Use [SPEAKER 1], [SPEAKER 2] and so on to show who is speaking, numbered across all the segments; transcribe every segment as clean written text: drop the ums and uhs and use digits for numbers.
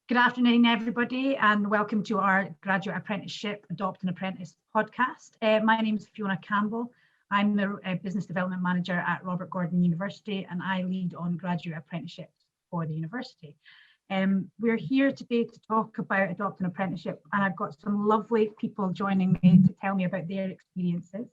[SPEAKER 1] Good afternoon, everybody, and welcome to our Graduate Apprenticeship Adopt an Apprentice podcast. My name is Fiona Campbell. I'm the Business Development Manager at Robert Gordon University, and I lead on graduate apprenticeships for the university. We're here today to talk about Adopt an Apprenticeship, and I've got some lovely people joining me to tell me about their experiences.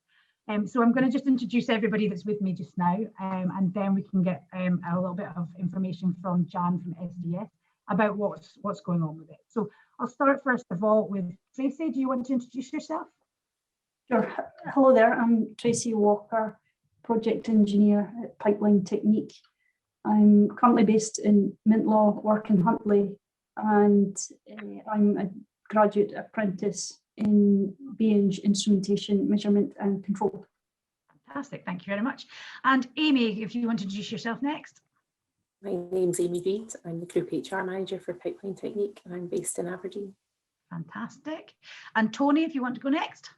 [SPEAKER 1] So I'm going to just introduce everybody that's with me just now, and then we can get a little bit of information from Jan from SDS about what's going on with it. So I'll start first of all with Tracy. Do you want to introduce yourself?
[SPEAKER 2] Sure. Hello there, I'm Tracy Walker, Project Engineer at Pipeline Technique. I'm currently based in Mintlaw, work in Huntly, and I'm a Graduate Apprentice in BNG Instrumentation, Measurement and Control.
[SPEAKER 1] Fantastic, thank you very much. And Amy, if you want to introduce yourself next.
[SPEAKER 3] My name's Amy Reid. I'm the Group HR Manager for Pipeline Technique and I'm based in Aberdeen.
[SPEAKER 1] Fantastic. And Toni, if you want to go next.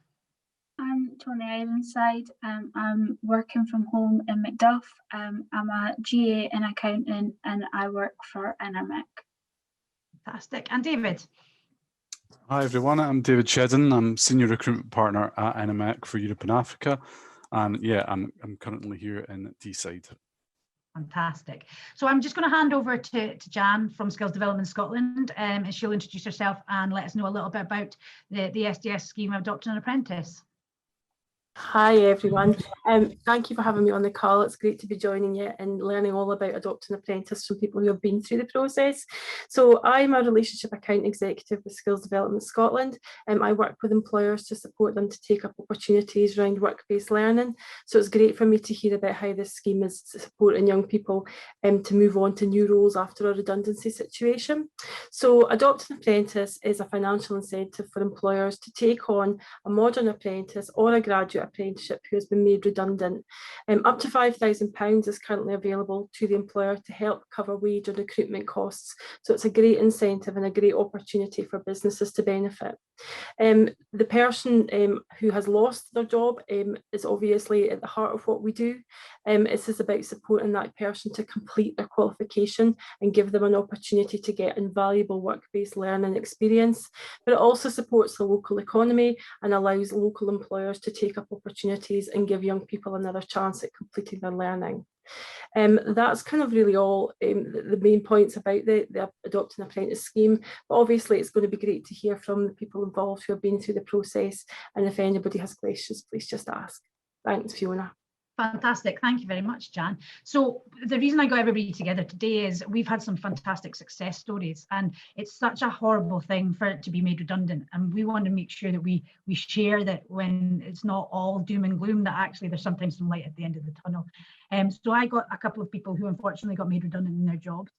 [SPEAKER 4] I'm Toni Ironside. I'm working from home in Macduff. I'm a GA in accounting and I work for Enermech.
[SPEAKER 1] Fantastic. And David.
[SPEAKER 5] Hi everyone, I'm David Shedden. I'm Senior Recruitment Partner at Enermech for Europe and Africa. And yeah, I'm currently here in Deeside.
[SPEAKER 1] Fantastic. So I'm just going to hand over to Jan from Skills Development Scotland, and she'll introduce herself and let us know a little bit about the SDS scheme of Adopt an Apprentice.
[SPEAKER 3] Hi everyone, thank you for having me on the call. It's great to be joining you and learning all about Adopt an Apprentice from people who have been through the process. So I'm a Relationship Account Executive with Skills Development Scotland. I work with employers to support them to take up opportunities around work-based learning. So it's great for me to hear about how this scheme is supporting young people to move on to new roles after a redundancy situation. So Adopt an Apprentice is a financial incentive for employers to take on a modern apprentice or a graduate apprenticeship who has been made redundant. Up to £5,000 is currently available to the employer to help cover wage and recruitment costs. So it's a great incentive and a great opportunity for businesses to benefit. The person who has lost their job is obviously at the heart of what we do. This is about supporting that person to complete their qualification and give them an opportunity to get invaluable work-based learning experience, but it also supports the local economy and allows local employers to take up opportunities and give young people another chance at completing their learning. That's kind of really all the main points about the Adopt an Apprentice scheme, but obviously it's going to be great to hear from the people involved who have been through the process, and if anybody has questions, please just ask. Thanks, Fiona.
[SPEAKER 1] Fantastic. Thank you very much, Jan. So the reason I got everybody together today is we've had some fantastic success stories, and it's such a horrible thing for it to be made redundant. And we want to make sure that we share that when it's not all doom and gloom, that actually there's sometimes some light at the end of the tunnel. So I got a couple of people who unfortunately got made redundant in their jobs,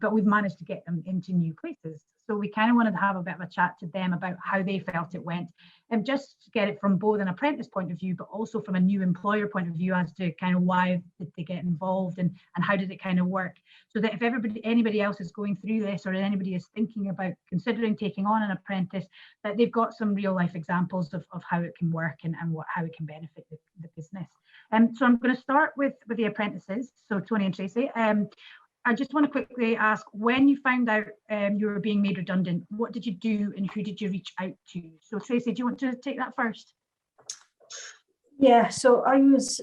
[SPEAKER 1] but we've managed to get them into new places. So we kind of wanted to have a bit of a chat to them about how they felt it went, and just get it from both an apprentice point of view, but also from a new employer point of view as to kind of why did they get involved and how did it kind of work. So that if anybody else is going through this, or anybody is thinking about considering taking on an apprentice, that they've got some real life examples of how it can work and how it can benefit the business. So I'm going to start with the apprentices, so Toni and Tracy. I just want to quickly ask, when you found out you were being made redundant, what did you do and who did you reach out to? So Tracy, do you want to take that first?
[SPEAKER 2] Yeah, so I was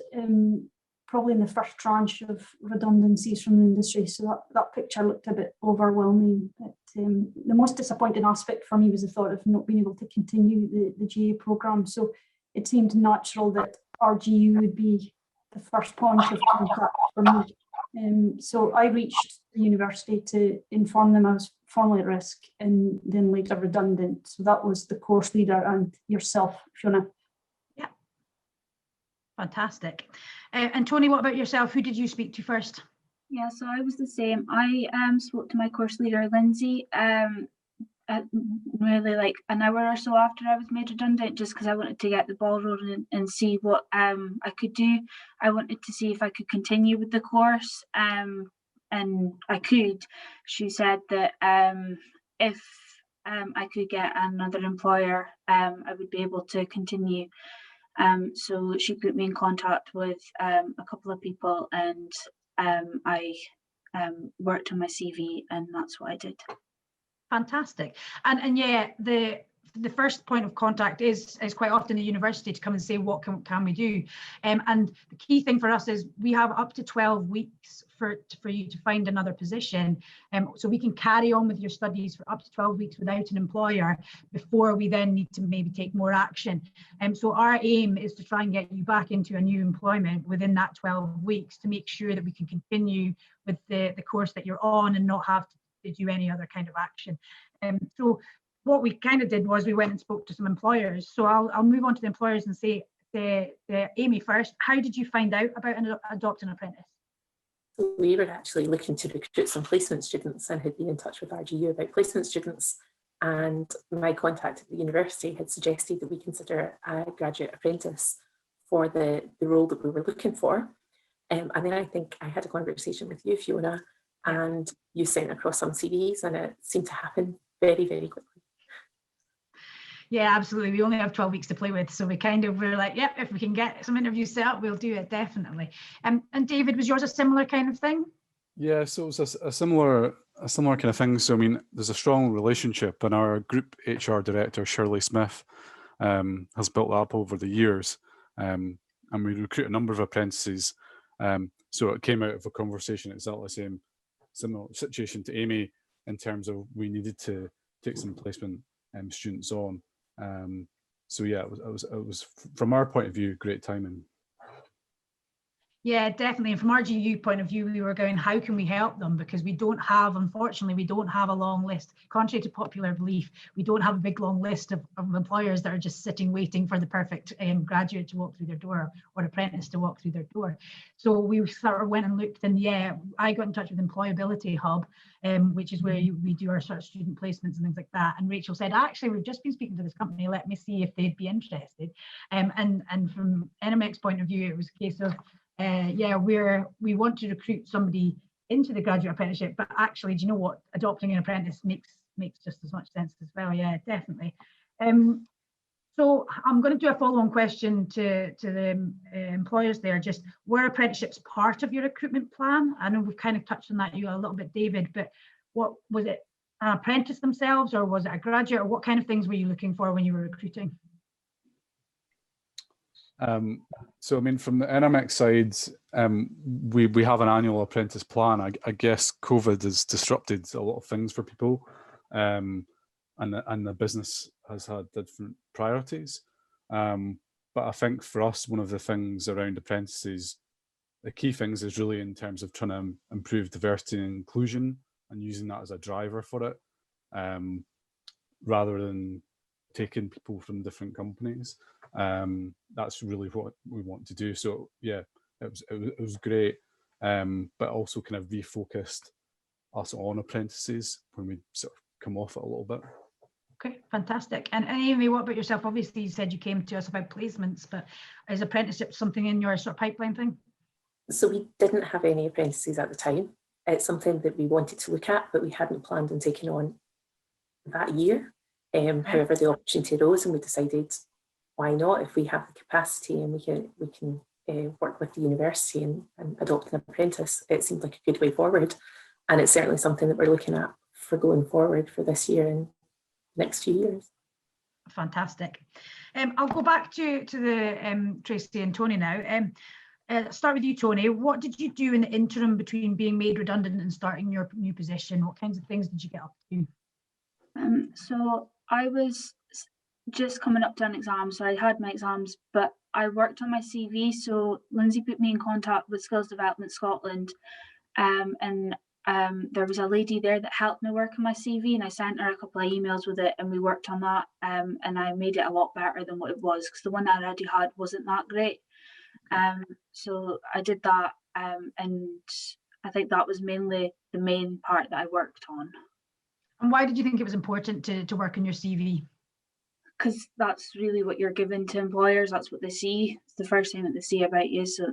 [SPEAKER 2] probably in the first tranche of redundancies from the industry, so that picture looked a bit overwhelming. But the most disappointing aspect for me was the thought of not being able to continue the GA programme. So it seemed natural that RGU would be the first point of contact for me. So I reached the university to inform them I was formally at risk and then later redundant. So that was the course leader and yourself, Fiona.
[SPEAKER 1] Yeah, fantastic. And Toni, what about yourself? Who did you speak to first?
[SPEAKER 4] Yeah, so I was the same. I spoke to my course leader, Lindsay, really like an hour or so after I was made redundant, just because I wanted to get the ball rolling and see what I could do. I wanted to see if I could continue with the course, and I could. She said that if I could get another employer, I would be able to continue. So she put me in contact with a couple of people, and I worked on my CV, and that's what I did.
[SPEAKER 1] Fantastic. And yeah, the first point of contact is quite often the university to come and say, what can we do? And the key thing for us is we have up to 12 weeks for you to find another position. So we can carry on with your studies for up to 12 weeks without an employer before we then need to maybe take more action. So our aim is to try and get you back into a new employment within that 12 weeks to make sure that we can continue with the course that you're on and not have to do any other kind of action. So what we kind of did was we went and spoke to some employers. So I'll move on to the employers and say, Amy first, how did you find out about adopting an apprentice?
[SPEAKER 6] We were actually looking to recruit some placement students and had been in touch with RGU about placement students, and my contact at the university had suggested that we consider a graduate apprentice for the role that we were looking for. And then I think I had a conversation with you, Fiona, and you sent across some CVs, and it seemed to happen very, very quickly.
[SPEAKER 1] Yeah, absolutely. We only have 12 weeks to play with. So we kind of were like, yep, if we can get some interviews set up, we'll do it, definitely. And David, was yours a similar kind of thing?
[SPEAKER 5] Yeah, so it was a similar kind of thing. So I mean, there's a strong relationship, and our group HR director, Shirley Smith, has built that up over the years. And we recruit a number of apprentices. So it came out of a conversation, exactly the same, similar situation to Amy, in terms of we needed to take some placement students on. So yeah, it was from our point of view, great timing.
[SPEAKER 1] Yeah, definitely. And from RGU point of view, we were going, how can we help them? Because we don't have, unfortunately, we don't have a long list. Contrary to popular belief, we don't have a big long list of employers that are just sitting waiting for the perfect graduate to walk through their door or apprentice to walk through their door. So we sort of went and looked, and yeah, I got in touch with Employability Hub, which is where we do our sort of student placements and things like that. And Rachel said, actually, we've just been speaking to this company, let me see if they'd be interested. And from Enermech's point of view, it was a case of, yeah, we want to recruit somebody into the graduate apprenticeship, but actually, do you know what? Adopting an apprentice makes just as much sense as well. Yeah, definitely. So I'm going to do a follow-on question to the employers there. Just, were apprenticeships part of your recruitment plan? I know we've kind of touched on that a little bit, David, but what was it? An apprentice themselves, or was it a graduate, or what kind of things were you looking for when you were recruiting?
[SPEAKER 5] So I mean, from the Enermech side, we have an annual apprentice plan. I guess COVID has disrupted a lot of things for people, and the business has had different priorities. But I think for us, one of the things around apprentices, the key things is really in terms of trying to improve diversity and inclusion and using that as a driver for it, rather than taking people from different companies. That's really what we want to do. So yeah, it was great, but also kind of refocused us on apprentices when we sort of come off it a little bit.
[SPEAKER 1] Okay, fantastic. And Amy, what about yourself? Obviously, you said you came to us about placements, but is apprenticeship something in your sort of pipeline thing?
[SPEAKER 6] So we didn't have any apprentices at the time. It's something that we wanted to look at, but we hadn't planned on taking on that year. However, the opportunity arose, and we decided, why not? If we have the capacity and we can work with the university and adopt an apprentice, it seemed like a good way forward. And it's certainly something that we're looking at for going forward for this year and next few years.
[SPEAKER 1] Fantastic. I'll go back to the Tracy and Toni now. Start with you, Toni. What did you do in the interim between being made redundant and starting your new position? What kinds of things did you get up to?
[SPEAKER 4] So I was just coming up to an exam, so I had my exams, but I worked on my CV. So Lindsay put me in contact with Skills Development Scotland, and there was a lady there that helped me work on my CV, and I sent her a couple of emails with it, and we worked on that, and I made it a lot better than what it was, because the one I already had wasn't that great. So I did that, and I think that was mainly the main part that I worked on.
[SPEAKER 1] And why did you think it was important to work on your CV?
[SPEAKER 4] Because that's really what you're given to employers. That's what they see. It's the first thing that they see about you. So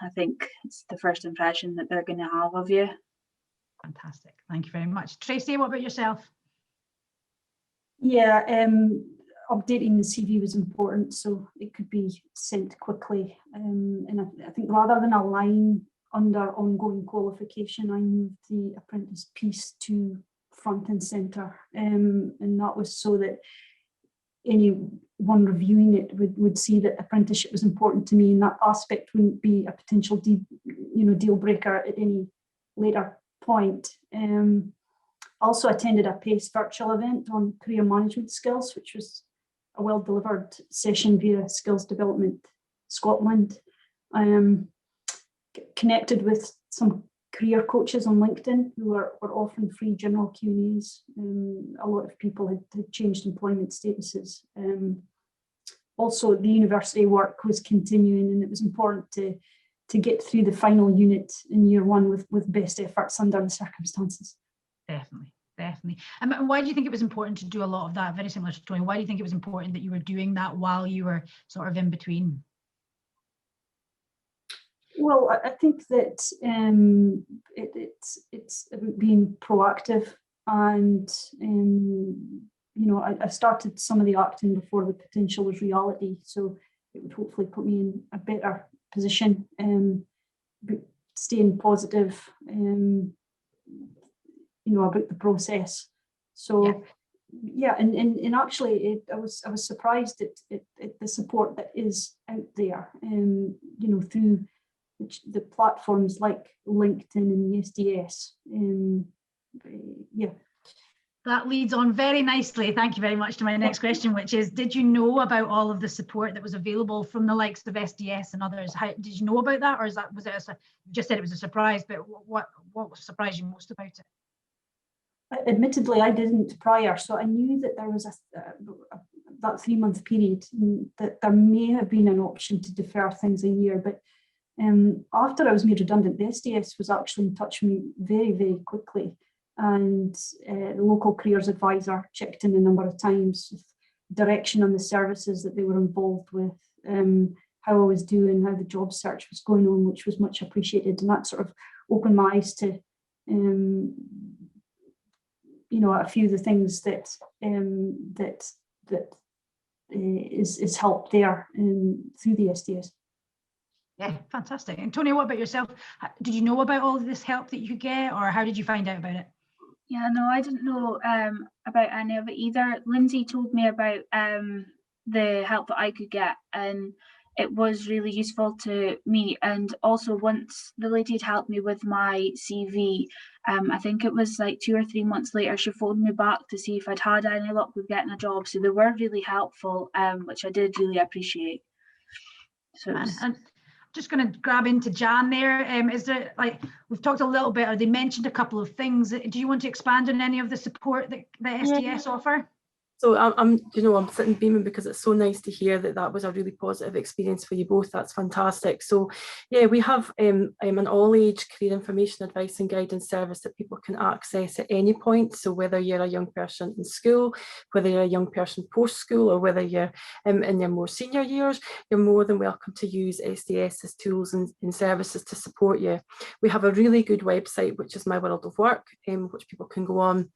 [SPEAKER 4] I think it's the first impression that they're going to have of you.
[SPEAKER 1] Fantastic. Thank you very much. Tracy, what about yourself?
[SPEAKER 2] Yeah, updating the CV was important, so it could be sent quickly. And I think rather than a line under ongoing qualification, I moved the apprentice piece to front and centre, and that was so that anyone reviewing it would see that apprenticeship was important to me, and that aspect wouldn't be a potential deal breaker at any later point. Also attended a PACE virtual event on career management skills, which was a well-delivered session via Skills Development Scotland. Connected with some career coaches on LinkedIn who were offering free general Q&As. A lot of people had changed employment statuses. Also, the university work was continuing, and it was important to get through the final unit in year one with best efforts under the circumstances.
[SPEAKER 1] Definitely. And why do you think it was important to do a lot of that? Very similar to Toni. Why do you think it was important that you were doing that while you were sort of in between? Well,
[SPEAKER 2] I think that it's about being proactive, and I started some of the acting before the potential was reality, so it would hopefully put me in a better position. But staying positive, about the process. So yeah, and actually, I was surprised at the support that is out there, through the platforms like LinkedIn and the SDS.
[SPEAKER 1] That leads on very nicely, thank you very much, to my next question, which is, did you know about all of the support that was available from the likes of SDS and others? How did you know about that, or was it you just said it was a surprise, but what surprised you most about it?
[SPEAKER 2] Admittedly, I didn't prior, so I knew that there was that 3-month period, that there may have been an option to defer things a year, but after I was made redundant, the SDS was actually in touch with me very, very quickly, and the local careers advisor checked in a number of times with direction on the services that they were involved with, how I was doing, how the job search was going on, which was much appreciated, and that sort of opened my eyes to a few of the things that is helped there through the SDS.
[SPEAKER 1] Yeah, fantastic. And Toni, what about yourself? Did you know about all of this help that you could get, or how did you find out about it?
[SPEAKER 4] Yeah, no, I didn't know about any of it either. Lindsay told me about the help that I could get, and it was really useful to me. And also, once the lady had helped me with my CV, I think it was like 2 or 3 months later, she phoned me back to see if I'd had any luck with getting a job. So they were really helpful, which I did really appreciate. So
[SPEAKER 1] and just going to grab into Jan there. Is there, like, we've talked a little bit, or they mentioned a couple of things. Do you want to expand on any of the support that the SDS offer?
[SPEAKER 3] So I'm sitting beaming, because it's so nice to hear that was a really positive experience for you both. That's fantastic. So yeah, we have an all-age career information, advice and guidance service that people can access at any point. So whether you're a young person in school, whether you're a young person post-school, or whether you're in your more senior years, you're more than welcome to use SDS's tools and services to support you. We have a really good website, which is My World of Work, which people can go on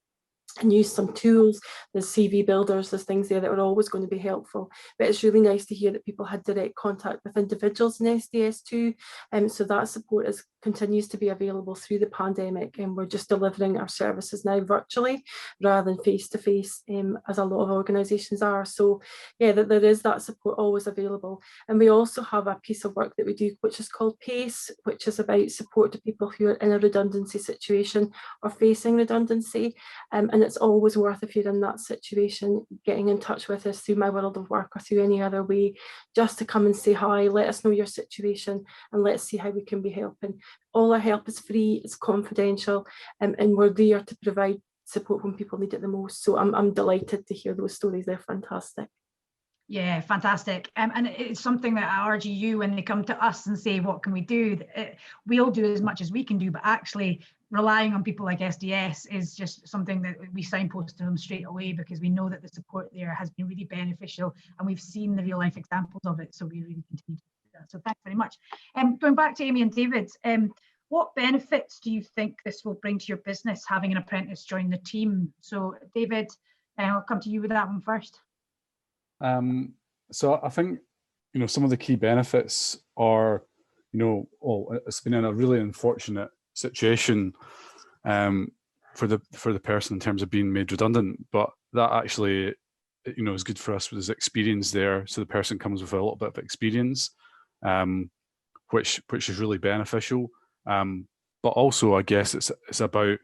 [SPEAKER 3] and use some tools. There's CV builders, there's things there that are always going to be helpful. But it's really nice to hear that people had direct contact with individuals in SDS too. So that support continues to be available through the pandemic, and we're just delivering our services now virtually rather than face-to-face, as a lot of organisations are. So yeah, there is that support always available. And we also have a piece of work that we do, which is called PACE, which is about support to people who are in a redundancy situation or facing redundancy. And it's always worth, if you're in that situation, getting in touch with us through My World of Work or through any other way, just to come and say hi, let us know your situation, and let's see how we can be helping. All our help is free, it's confidential, and we're there to provide support when people need it the most. So I'm delighted to hear those stories. They're fantastic.
[SPEAKER 1] Yeah, fantastic. And it's something that at RGU, when they come to us and say, what can we do? We'll do as much as we can do, but actually relying on people like SDS is just something that we signpost to them straight away, because we know that the support there has been really beneficial, and we've seen the real life examples of it. So we really continue to do that. So thanks very much. Going back to Amy and David, what benefits do you think this will bring to your business, having an apprentice join the team? So David, I'll come to you with that one first.
[SPEAKER 5] So I think, some of the key benefits are, it's been in a really unfortunate situation for the person in terms of being made redundant, but that actually, you know, is good for us with his experience there. So the person comes with a little bit of experience, which is really beneficial. But also, I guess it's about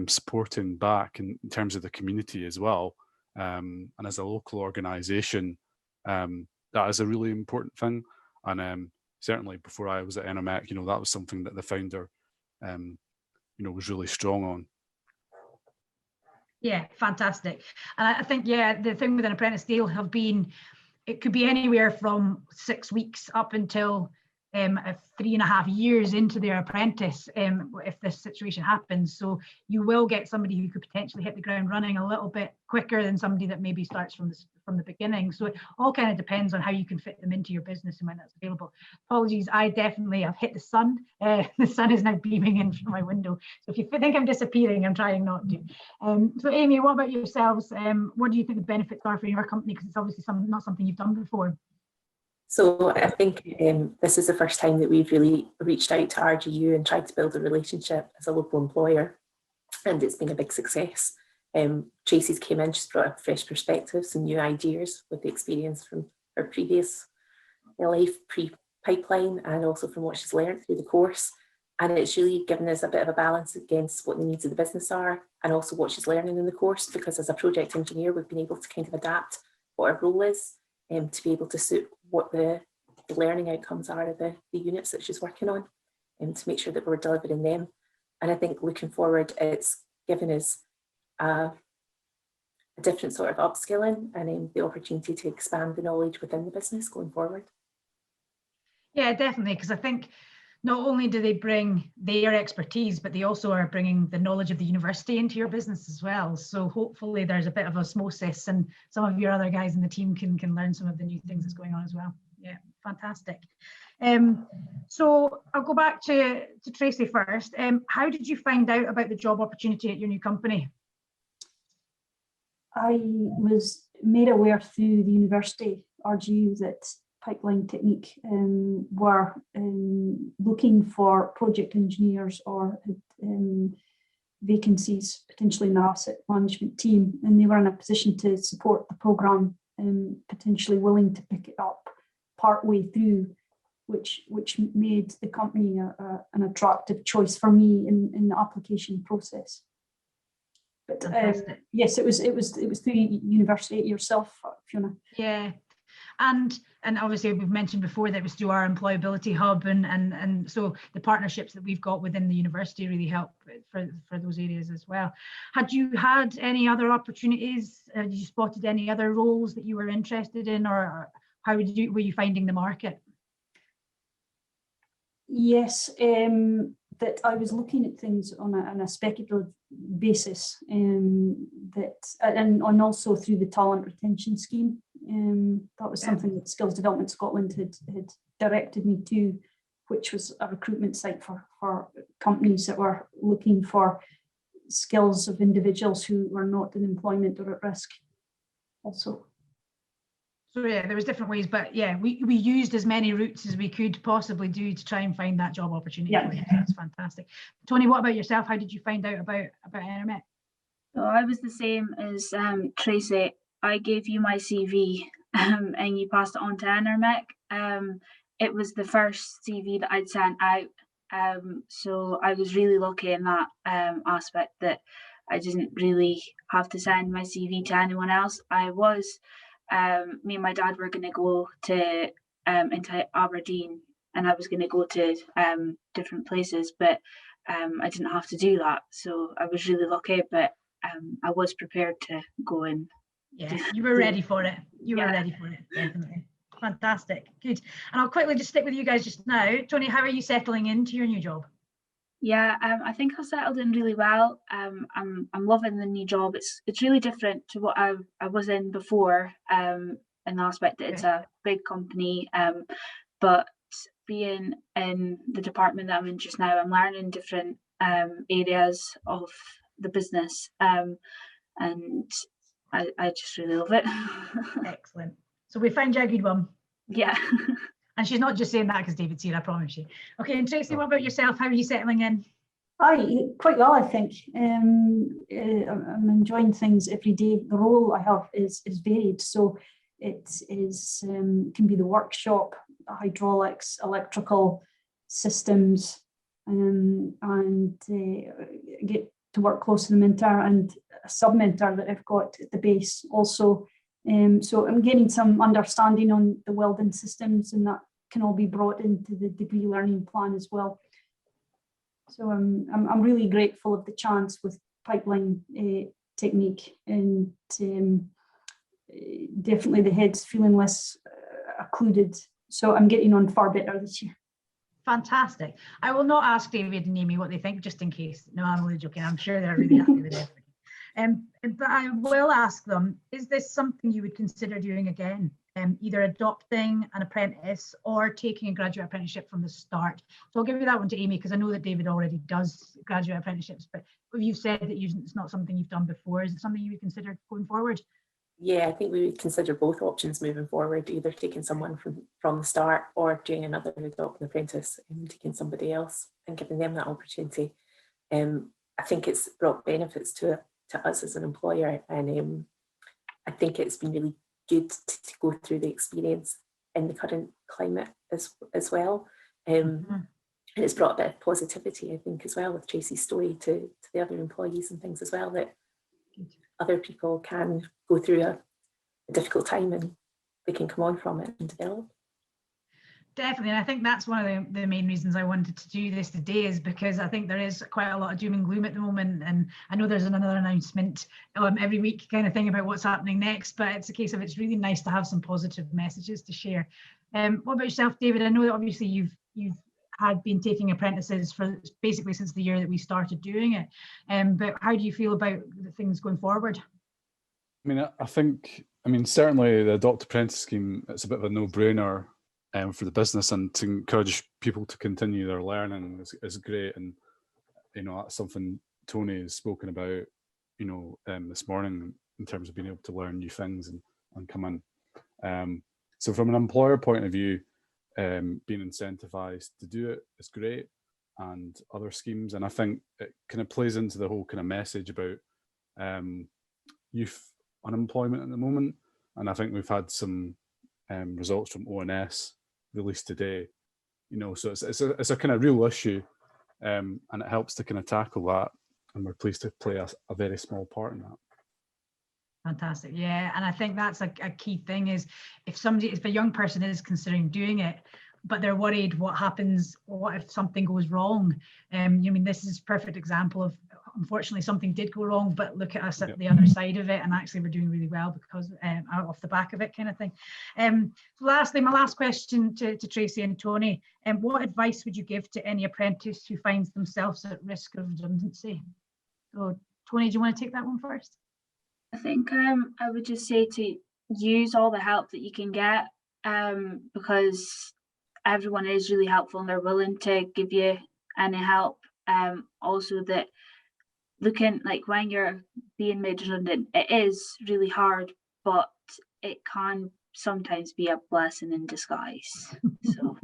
[SPEAKER 5] supporting back in terms of the community as well. And as a local organisation, that is a really important thing. And certainly before I was at Enermech, you know, that was something that the founder, you know, was really strong on.
[SPEAKER 1] Yeah, fantastic. And I think, yeah, the thing with an apprentice, they'll have been, it could be anywhere from 6 weeks up until 3.5 years into their apprentice, if this situation happens. So you will get somebody who could potentially hit the ground running a little bit quicker than somebody that maybe starts from the beginning. So it all kind of depends on how you can fit them into your business and when that's available. Apologies, I definitely have hit the sun. The sun is now beaming in from my window. So if you think I'm disappearing, I'm trying not to. So Amy, what about yourselves? What do you think the benefits are for your company? Because it's obviously not something you've done before.
[SPEAKER 6] So I think this is the first time that we've really reached out to RGU and tried to build a relationship as a local employer, and it's been a big success. Tracy's came in, she's brought up fresh perspectives and new ideas with the experience from her previous life pre-pipeline and also from what she's learned through the course. And it's really given us a bit of a balance against what the needs of the business are and also what she's learning in the course, because as a project engineer, we've been able to kind of adapt what our role is to be able to suit what the learning outcomes are of the units that she's working on, and to make sure that we're delivering them. And I think looking forward, it's given us a different sort of upskilling and the opportunity to expand the knowledge within the business going forward.
[SPEAKER 1] Yeah, definitely, because I think not only do they bring their expertise, but they also are bringing the knowledge of the university into your business as well. So hopefully there's a bit of osmosis and some of your other guys in the team can learn some of the new things that's going on as well. Yeah, fantastic. So I'll go back to Tracy first. How did you find out about the job opportunity at your new company?
[SPEAKER 2] I was made aware through the university, RGU, that Pipeline Technique were looking for project engineers or vacancies potentially in the asset management team, and they were in a position to support the programme, potentially willing to pick it up partway through, which made the company an attractive choice for me in the application process. But yes, it was through university yourself, Fiona.
[SPEAKER 1] Yeah. And obviously we've mentioned before that it was through our employability hub, and so the partnerships that we've got within the university really help for those areas as well. Had you had any other opportunities? Had you spotted any other roles that you were interested in, or how were you finding the market?
[SPEAKER 2] Yes, that I was looking at things on a speculative basis, and also through the talent retention scheme. That was something that Skills Development Scotland had directed me to, which was a recruitment site for companies that were looking for skills of individuals who were not in employment or at risk also.
[SPEAKER 1] So yeah, there was different ways, but yeah, we used as many routes as we could possibly do to try and find that job opportunity.
[SPEAKER 2] Yeah.
[SPEAKER 1] For you. That's fantastic. Toni, what about yourself? How did you find out about Enermech?
[SPEAKER 4] So I was the same as Tracy. I gave you my CV and you passed it on to Enermech. It was the first CV that I'd sent out. So I was really lucky in that aspect that I didn't really have to send my CV to anyone else. Me and my dad were going to go to into Aberdeen, and I was going to go to different places, but I didn't have to do that. So I was really lucky, but I was prepared to go in.
[SPEAKER 1] Yeah, you were ready for it. You were ready for it, definitely. Fantastic, good. And I'll quickly just stick with you guys just now. Toni, how are you settling into your new job?
[SPEAKER 4] Yeah, I think I've settled in really well. I'm loving the new job. It's really different to what I was in before, in the aspect that it's a big company. But being in the department that I'm in just now, I'm learning different areas of the business, and I just really love it.
[SPEAKER 1] Excellent. So we found you a good one.
[SPEAKER 4] Yeah.
[SPEAKER 1] And she's not just saying that because David's here, I promise you. Okay, and Tracy, what about yourself? How are you settling in?
[SPEAKER 2] Quite well, I think. I'm enjoying things every day. The role I have is varied, so it is can be the workshop, hydraulics, electrical systems, and get to work close to the mentor and a sub-mentor that I've got at the base also. So I'm getting some understanding on the welding systems, and that can all be brought into the degree learning plan as well. So I'm really grateful of the chance with pipeline technique, and definitely the heads feeling less occluded. So I'm getting on far better this year.
[SPEAKER 1] Fantastic. I will not ask David and Amy what they think, just in case. No, I'm only joking. I'm sure they're really happy with everything. But I will ask them, is this something you would consider doing again? Either adopting an apprentice or taking a graduate apprenticeship from the start. So I'll give you that one to Amy, because I know that David already does graduate apprenticeships, but you've said that it's not something you've done before. Is it something you would consider going forward?
[SPEAKER 6] Yeah, I think we would consider both options moving forward, either taking someone from the start or doing another adopting apprentice and taking somebody else and giving them that opportunity. I think it's brought benefits to us as an employer, and I think it's been really good to go through the experience in the current climate as well. And it's brought a bit of positivity, I think, as well, with Tracy's story to the other employees and things as well, that other people can go through a difficult time and they can come on from it and develop.
[SPEAKER 1] Definitely, and I think that's one of the main reasons I wanted to do this today, is because I think there is quite a lot of doom and gloom at the moment, and I know there's another announcement every week kind of thing about what's happening next, but it's a case of it's really nice to have some positive messages to share. What about yourself, David? I know that obviously you've had been taking apprentices for basically since the year that we started doing it, but how do you feel about the things going forward?
[SPEAKER 5] I mean, I think certainly the Adopt Apprentice scheme, it's a bit of a no-brainer for the business, and to encourage people to continue their learning is great. And that's something Toni has spoken about this morning, in terms of being able to learn new things and come in. So from an employer point of view, being incentivized to do it is great, and other schemes, and I think it kind of plays into the whole kind of message about youth unemployment at the moment. And I think we've had some results from ONS released today, so it's a kind of real issue, and it helps to kind of tackle that, and we're pleased to play a very small part in that.
[SPEAKER 1] Fantastic. Yeah, and I think that's a key thing, is if a young person is considering doing it, but they're worried what happens, what if something goes wrong. This is a perfect example of, unfortunately, something did go wrong, but look at us at the other side of it, and actually we're doing really well because off the back of it, kind of thing. Lastly, my last question to Tracy and Toni, what advice would you give to any apprentice who finds themselves at risk of redundancy? So Toni, do you want to take that one first?
[SPEAKER 4] I think I would just say to use all the help that you can get, because everyone is really helpful and they're willing to give you any help. Also, that looking like when you're being made redundant, it is really hard, but it can sometimes be a blessing in disguise. So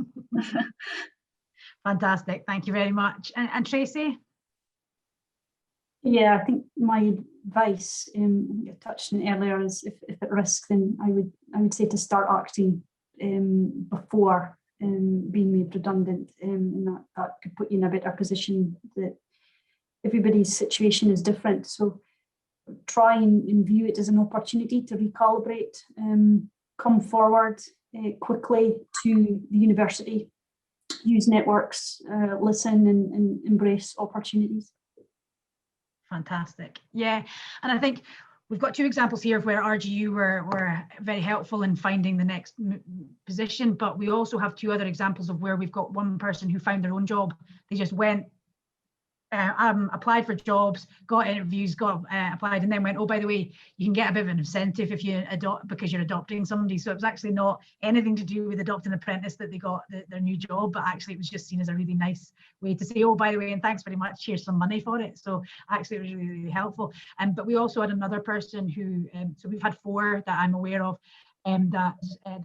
[SPEAKER 1] fantastic, thank you very much. And Tracy?
[SPEAKER 2] Yeah, I think my advice, I touched on earlier, is if at risk, then I would say to start acting before being made redundant, and that could put you in a better position. That everybody's situation is different, so try and view it as an opportunity to recalibrate, come forward quickly to the university, use networks, listen and embrace opportunities.
[SPEAKER 1] Fantastic. Yeah, and I think we've got two examples here of where RGU were very helpful in finding the next position, but we also have two other examples of where we've got one person who found their own job. They just went, applied for jobs, got interviews, applied, and then went, oh, by the way, you can get a bit of an incentive if you adopt, because you're adopting somebody. So it was actually not anything to do with adopting an apprentice that they got their new job, but actually it was just seen as a really nice way to say, oh, by the way, and thanks very much, here's some money for it. So actually it was really, really helpful. But we also had another person who, so we've had 4 that I'm aware of, that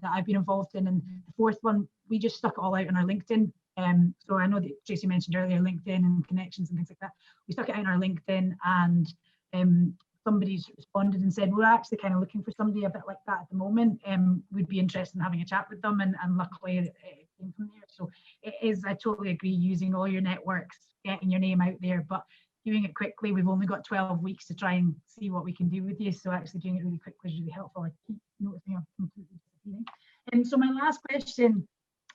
[SPEAKER 1] I've been involved in, and the 4th one, we just stuck it all out on our LinkedIn So I know that Tracy mentioned earlier LinkedIn and connections and things like that. We stuck it out on our LinkedIn, and somebody's responded and said, we're actually kind of looking for somebody a bit like that at the moment. We'd be interested in having a chat with them, and luckily it came from there. So it is, I totally agree, using all your networks, getting your name out there, but doing it quickly. We've only got 12 weeks to try and see what we can do with you. So actually doing it really quickly is really helpful. I keep noticing I'm completely disappearing. And so my last question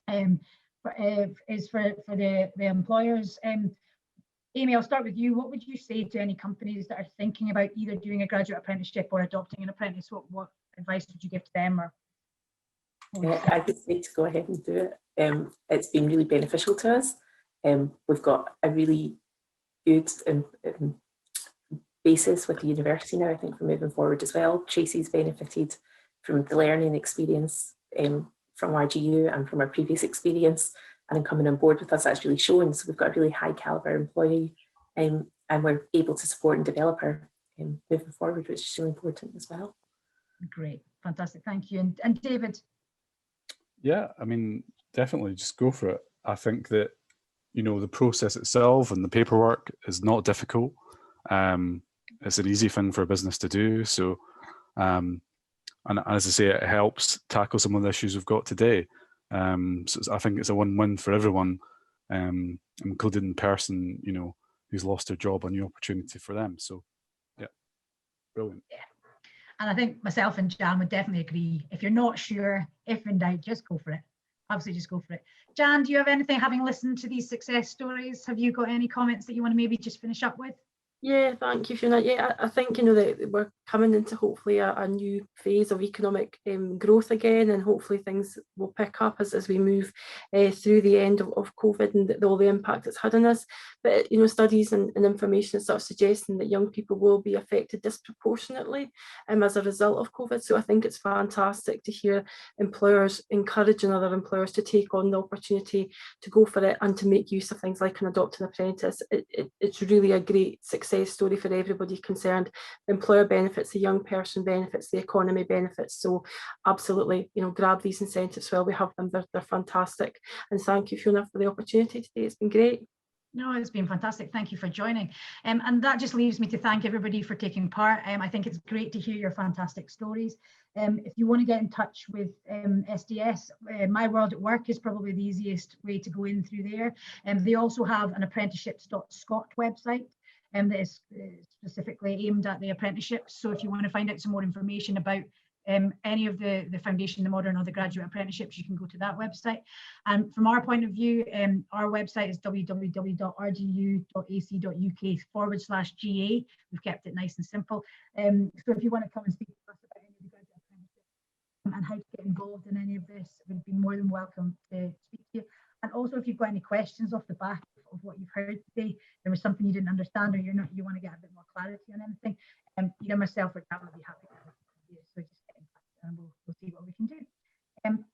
[SPEAKER 1] is for the employers. Amy, I'll start with you. What would you say to any companies that are thinking about either doing a graduate apprenticeship or adopting an apprentice? What advice would you give to them? Or
[SPEAKER 6] I would say to go ahead and do it. It's been really beneficial to us. We've got a really good basis with the university now, I think, for moving forward as well. Tracy's benefited from the learning experience from RGU and from our previous experience, and in coming on board with us, that's really shown. So we've got a really high caliber employee, and we're able to support and develop her moving forward, which is really important as well.
[SPEAKER 1] Great, fantastic, thank you. And David?
[SPEAKER 5] Yeah, I mean, definitely just go for it. I think that, you know, the process itself and the paperwork is not difficult. It's an easy thing for a business to do. So, and as I say, it helps tackle some of the issues we've got today. So I think it's a win-win for everyone, including the person, you know, who's lost their job, a new opportunity for them. So, yeah, brilliant.
[SPEAKER 1] Yeah. And I think myself and Jan would definitely agree. If you're not sure, if in doubt, just go for it. Absolutely, just go for it. Jan, do you have anything, having listened to these success stories, have you got any comments that you want to maybe just finish up with?
[SPEAKER 3] Yeah, thank you, Fiona. Yeah, I think, you know, that we're coming into hopefully a new phase of economic growth again, and hopefully things will pick up as we move through the end of COVID and all the impact it's had on us. But, you know, studies and information is sort of suggesting that young people will be affected disproportionately as a result of COVID. So I think it's fantastic to hear employers encouraging other employers to take on the opportunity to go for it and to make use of things like an adopt an apprentice. It's really a great success story for everybody concerned. The employer benefits, the young person benefits, the economy benefits. So absolutely, you know, grab these incentives while we have them. They're fantastic. And thank you, Fiona, for the opportunity today. It's been great.
[SPEAKER 1] No, it's been fantastic. Thank you for joining. And that just leaves me to thank everybody for taking part. I think it's great to hear your fantastic stories. If you want to get in touch with SDS, My World at Work is probably the easiest way to go in through there. They also have an apprenticeships.scot website that is specifically aimed at the apprenticeships. So if you want to find out some more information about any of the foundation, the modern or the graduate apprenticeships, you can go to that website. And from our point of view, our website is www.rgu.ac.uk/GA. We've kept it nice and simple. So if you want to come and speak to us about any of the graduate apprenticeships and how to get involved in any of this, we'd be more than welcome to speak to you. And also, if you've got any questions off the back of what you've heard today, there was something you didn't understand, or you want to get a bit more clarity on anything, either myself or Campbell will be happy to help you. So just get in touch and we'll see what we can do.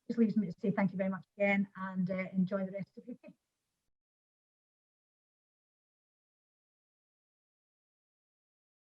[SPEAKER 1] Just leaves me to say thank you very much again, and enjoy the rest of your